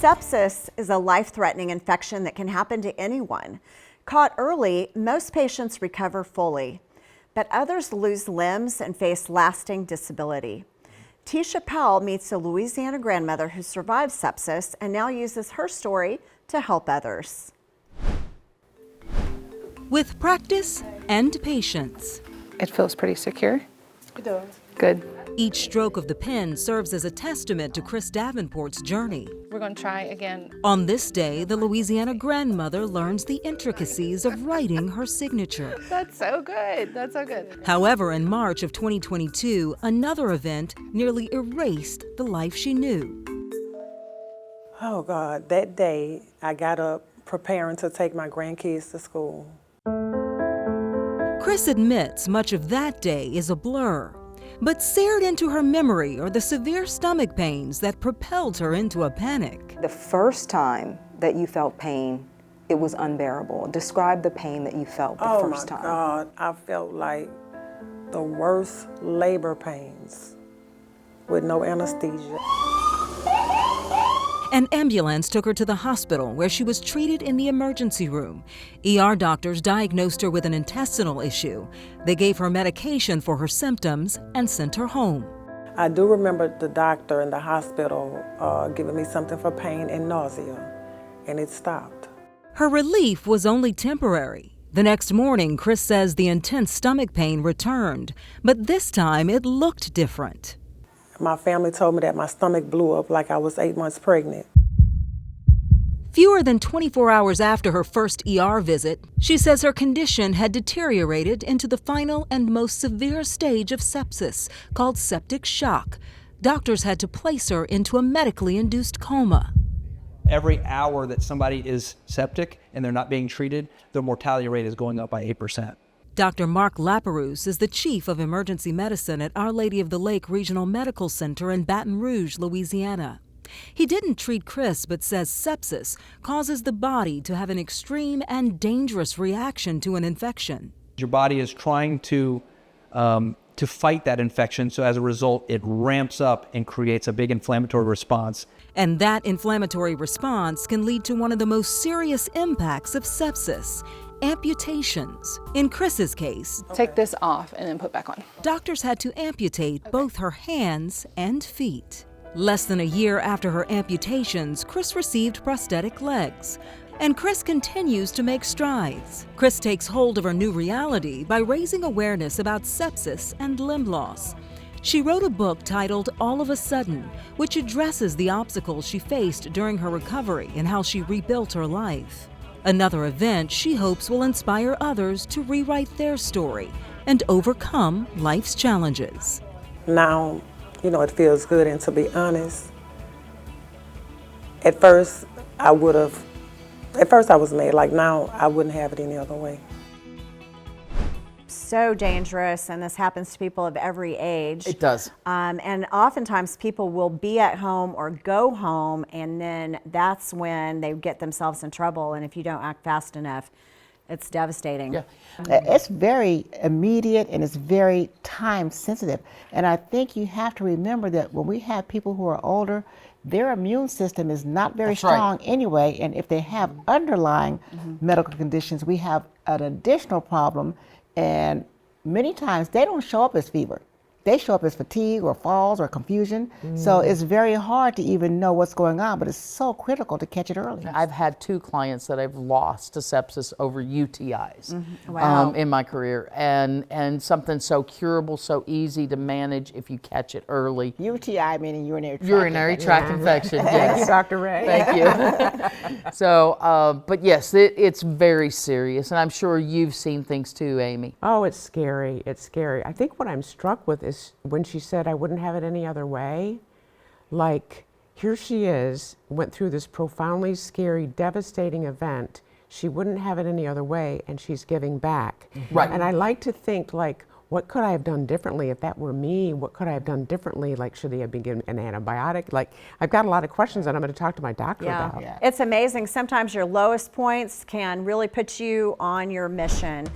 Sepsis is a life-threatening infection that can happen to anyone. Caught early, most patients recover fully, but others lose limbs and face lasting disability. Tisha Powell meets a Louisiana grandmother who survived sepsis and now uses her story to help others. With practice and patience. It feels pretty secure. It does. Good. Each stroke of the pen serves as a testament to Chris Davenport's journey. We're going to try again. On this day, the Louisiana grandmother learns the intricacies of writing her signature. That's so good. That's so good. However, in March of 2022, another event nearly erased the life she knew. Oh God, that day I got up preparing to take my grandkids to school. Chris admits much of that day is a blur, but seared into her memory are the severe stomach pains that propelled her into a panic. The first time that you felt pain, it was unbearable. Describe the pain that you felt the first time. Oh my God, I felt like the worst labor pains with no anesthesia. An ambulance took her to the hospital where she was treated in the emergency room. ER doctors diagnosed her with an intestinal issue. They gave her medication for her symptoms and sent her home. I do remember the doctor in the hospital giving me something for pain and nausea, and it stopped. Her relief was only temporary. The next morning, Chris says the intense stomach pain returned, but this time it looked different. My family told me that my stomach blew up like I was 8 months pregnant. Fewer than 24 hours after her first ER visit, she says her condition had deteriorated into the final and most severe stage of sepsis, called septic shock. Doctors had to place her into a medically induced coma. Every hour that somebody is septic and they're not being treated, their mortality rate is going up by 8%. Dr. Mark Laperouse is the chief of emergency medicine at Our Lady of the Lake Regional Medical Center in Baton Rouge, Louisiana. He didn't treat Chris, but says sepsis causes the body to have an extreme and dangerous reaction to an infection. Your body is trying to fight that infection, so as a result, it ramps up and creates a big inflammatory response. And that inflammatory response can lead to one of the most serious impacts of sepsis: amputations. In Chris's case, Take this off and then put back on. doctors had to amputate both her hands and feet. Less than a year after her amputations, Chris received prosthetic legs. And Chris continues to make strides. Chris takes hold of her new reality by raising awareness about sepsis and limb loss. She wrote a book titled All of a Sudden, which addresses the obstacles she faced during her recovery and how she rebuilt her life. Another event she hopes will inspire others to rewrite their story and overcome life's challenges. Now, it feels good, and to be honest, at first I was mad, like now I wouldn't have it any other way. So dangerous, and this happens to people of every age. It does. And oftentimes people will be at home or go home, and then that's when they get themselves in trouble, and if you don't act fast enough, it's devastating. Yeah. It's very immediate and it's very time sensitive. And I think you have to remember that when we have people who are older, their immune system is not very strong anyway. And if they have underlying medical conditions, we have an additional problem. And many times they don't show up as fever. They show up as fatigue or falls or confusion. So it's very hard to even know what's going on, but it's so critical to catch it early. I've had 2 clients that I've lost to sepsis over UTIs Wow. in my career, and something so curable, so easy to manage if you catch it early. UTI meaning Urinary tract infection. Yes. Thank you, Dr. Ray. Thank you. So, but yes, it's very serious, and I'm sure you've seen things too, Amy. Oh, it's scary. It's scary. I think what I'm struck with is when she said I wouldn't have it any other way. Like, here she is, went through this profoundly scary, devastating event. She wouldn't have it any other way, and she's giving back. Right. And I like to think, like, what could I have done differently if that were me? What could I have done differently? Like, should they have been given an antibiotic? Like, I've got a lot of questions that I'm going to talk to my doctor about. It's amazing. Sometimes your lowest points can really put you on your mission.